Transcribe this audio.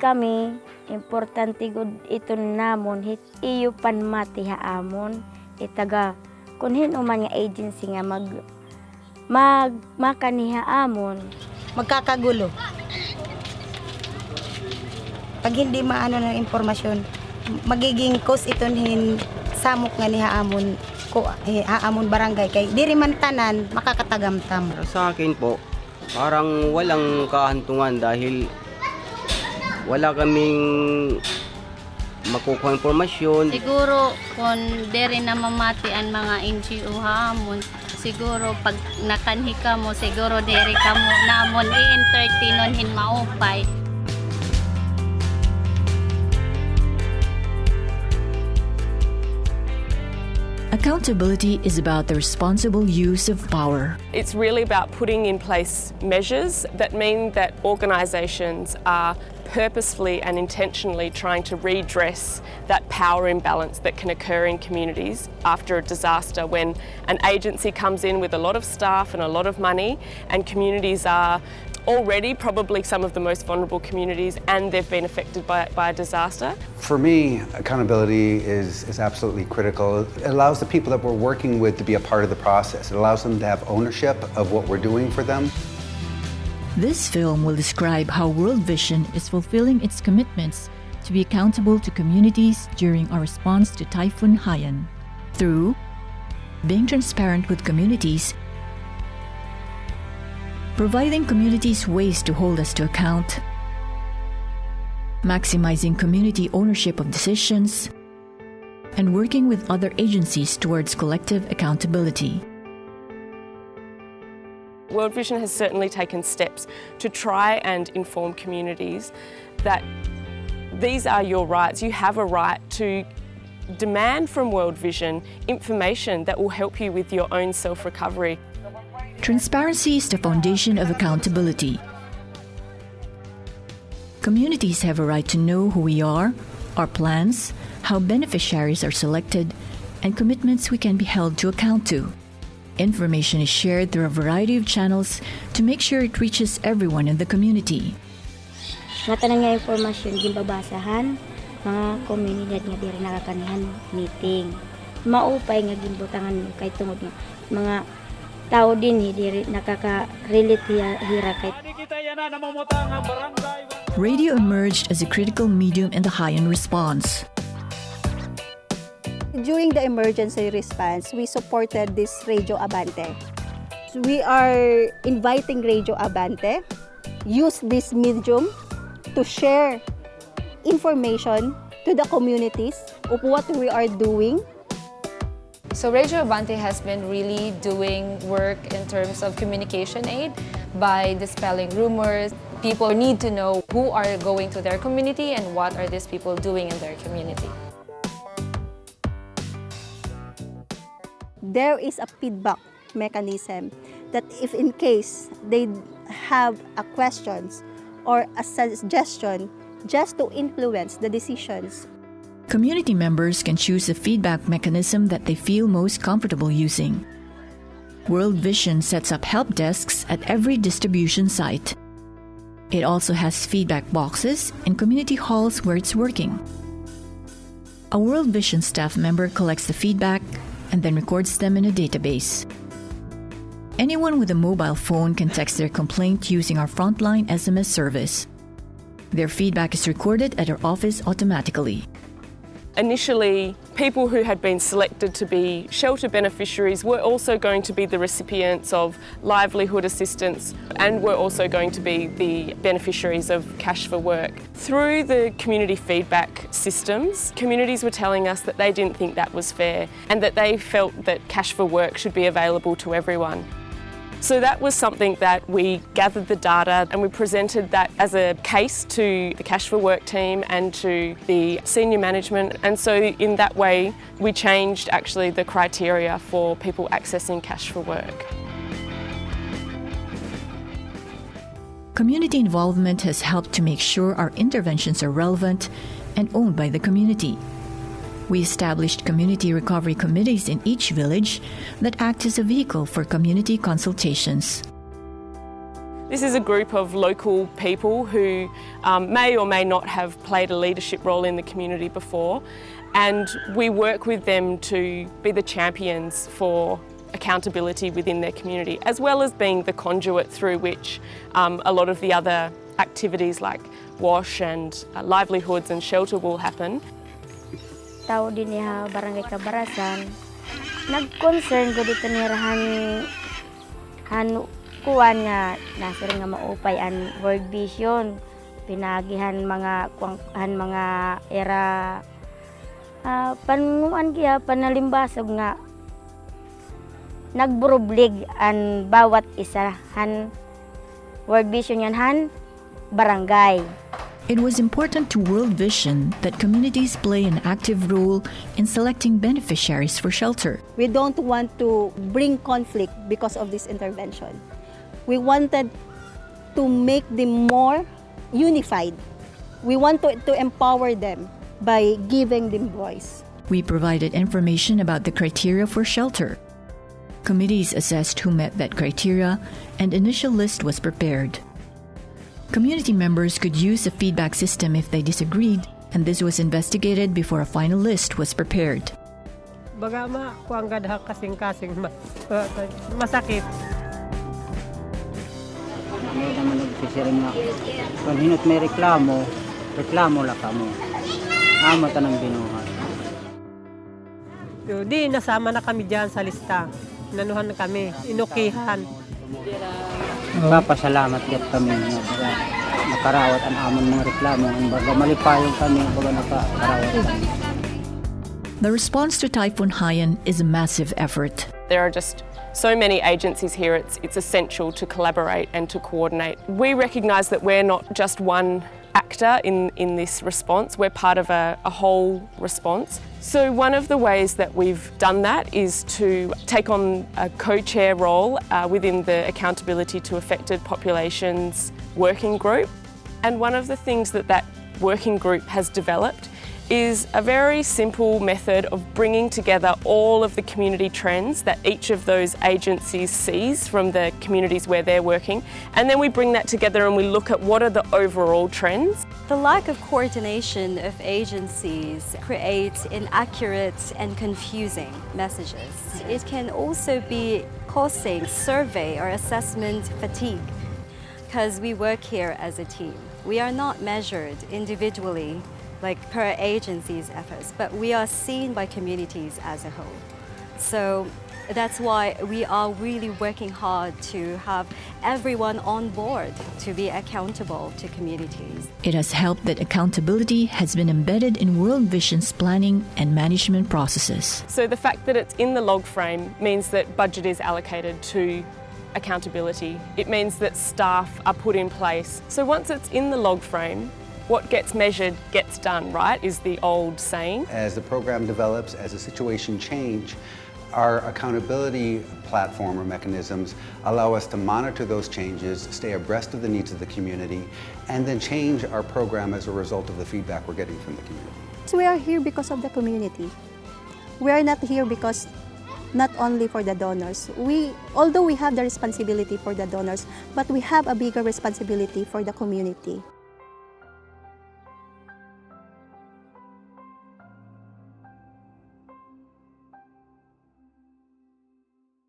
kami, importante gud ito namon, hit iyo panmati haamon, itaga, kung hinuman nga agency nga makaniha amon. Magkakagulo. Pag hindi maano ng impormasyon, magiging cause itonhin samok nga ni haamon ko haamon barangay kay diri man tanan makakatagamtam. Sa akin po, parang walang kahantungan dahil wala kaming makukuha impormasyon. Siguro kung diri na mamati ang mga NGO hamon, siguro pag nakanhi ka mo, siguro diri ka mo namon i-entertainon hin maupay. Accountability is about the responsible use of power. It's really about putting in place measures that mean that organisations are purposefully and intentionally trying to redress that power imbalance that can occur in communities after a disaster, when an agency comes in with a lot of staff and a lot of money, and communities are already probably some of the most vulnerable communities and they've been affected by a disaster. For me, accountability is absolutely critical. It allows the people that we're working with to be a part of the process. It allows them to have ownership of what we're doing for them. This film will describe how World Vision is fulfilling its commitments to be accountable to communities during our response to Typhoon Haiyan through being transparent with communities, providing communities ways to hold us to account, maximizing community ownership of decisions, and working with other agencies towards collective accountability. World Vision has certainly taken steps to try and inform communities that these are your rights. You have a right to demand from World Vision information that will help you with your own self-recovery. Transparency is the foundation of accountability. Communities have a right to know who we are, our plans, how beneficiaries are selected, and commitments we can be held to account to. Information is shared through a variety of channels to make sure it reaches everyone in the community. Matanan nga informasyon ginbabasahan, mga komunidad nga diri nakakanihan meeting. Maupay nga ginbutangan kay tungod nga mga tao din diri nakaka-relate hira kay. Radio emerged as a critical medium in the Haiyan response. During the emergency response, we supported this Radio Abante. We are inviting Radio Abante, use this medium to share information to the communities of what we are doing. So Radio Abante has been really doing work in terms of communication aid by dispelling rumors. People need to know who are going to their community and what are these people doing in their community. There is a feedback mechanism that if in case they have a questions or a suggestion just to influence the decisions. Community members can choose a feedback mechanism that they feel most comfortable using. World Vision sets up help desks at every distribution site. It also has feedback boxes in community halls where it's working. A World Vision staff member collects the feedback and then records them in a database. Anyone with a mobile phone can text their complaint using our frontline SMS service. Their feedback is recorded at our office automatically. Initially, people who had been selected to be shelter beneficiaries were also going to be the recipients of livelihood assistance and were also going to be the beneficiaries of cash for work. Through the community feedback systems, communities were telling us that they didn't think that was fair and that they felt that cash for work should be available to everyone. So that was something that we gathered the data and we presented that as a case to the Cash for Work team and to the senior management, and so in that way we changed actually the criteria for people accessing cash for work. Community involvement has helped to make sure our interventions are relevant and owned by the community. We established community recovery committees in each village that act as a vehicle for community consultations. This is a group of local people who may or may not have played a leadership role in the community before, and we work with them to be the champions for accountability within their community, as well as being the conduit through which a lot of the other activities like wash and livelihoods and shelter will happen. Tao din niya barangay Kabarasan, nag-concern ko dito niya kuwan nga nasir nga maupay an World Vision, pinagihan mga era panunguan kaya panalimbasog nga nagburublig an bawat isa han World Vision yan han barangay. It was important to World Vision that communities play an active role in selecting beneficiaries for shelter. We don't want to bring conflict because of this intervention. We wanted to make them more unified. We want to empower them by giving them voice. We provided information about the criteria for shelter. Committees assessed who met that criteria, and initial list was prepared. Community members could use a feedback system if they disagreed, and this was investigated before a final list was prepared. Baga kuang gadha kasing-kasing masakit. May naman nagpisirin nga. Kung hinot may reklamo la kamo. Amata ng binuhat. Di nasama na kami diyan sa lista. Nanuhan na kami, inukihan. Papasalamat ket kami nga nakarawat ang amon mga reklamo. Baga malipayong kami, baga nakarawat kami. The response to Typhoon Haiyan is a massive effort. There are just so many agencies here, it's essential to collaborate and to coordinate. We recognise that we're not just one actor in this response, we're part of a whole response. So one of the ways that we've done that is to take on a co-chair role within the Accountability to Affected Populations working group. And one of the things that working group has developed is a very simple method of bringing together all of the community trends that each of those agencies sees from the communities where they're working, and then we bring that together and we look at what are the overall trends. The lack of coordination of agencies creates inaccurate and confusing messages. It can also be causing survey or assessment fatigue because we work here as a team. We are not measured individually like per agency's efforts, but we are seen by communities as a whole. So that's why we are really working hard to have everyone on board to be accountable to communities. It has helped that accountability has been embedded in World Vision's planning and management processes. So the fact that it's in the log frame means that budget is allocated to accountability. It means that staff are put in place. So once it's in the log frame, what gets measured gets done, right, is the old saying. As the program develops, as the situation change, our accountability platform or mechanisms allow us to monitor those changes, stay abreast of the needs of the community, and then change our program as a result of the feedback we're getting from the community. So we are here because of the community. We are not here because not only for the donors. Although we have the responsibility for the donors, but we have a bigger responsibility for the community.